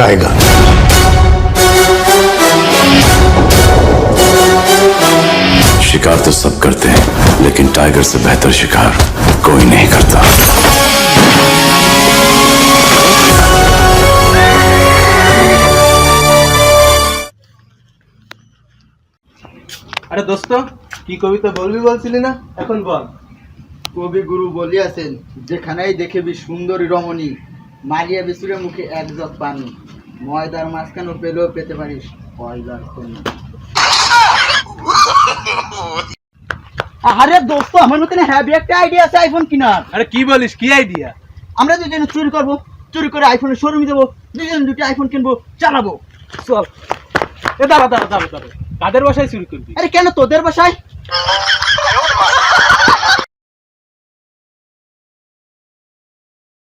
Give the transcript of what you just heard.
Tiger. शिकार तो सब करते हैं, लेकिन टाइगर से बेहतर शिकार कोई नहीं करता। আরে দোস্ত, কি কবিতা বলবি বলছিলি না, এখন বল। কবি গুরু বলিয়াছেন, যেখানেই দেখিবি সুন্দরী রমণী, মারিয়া বিশুরে মুখে এক জগ পানি, ময়দার মাঝখানে পেলেও পেতে পারিস কয়লার খনি। আরে দোস্ত, আমার মতন হ্যাভি একটা আইডিয়া আছে আইফোন কেনার। আরে কি বলিস, কি আইডিয়া? আমরা দুজনে চুরি করবো, চুরি করে আইফোনের শোরুমে দেবো, দুজন দুটো আইফোন কিনবো, চালাবো। চল। এ দাঁড়া দাঁড়া দাঁড়া দাঁড়া, কাদের বাসায় চুরি করবি? আরে কেন, তোদের বাসায়।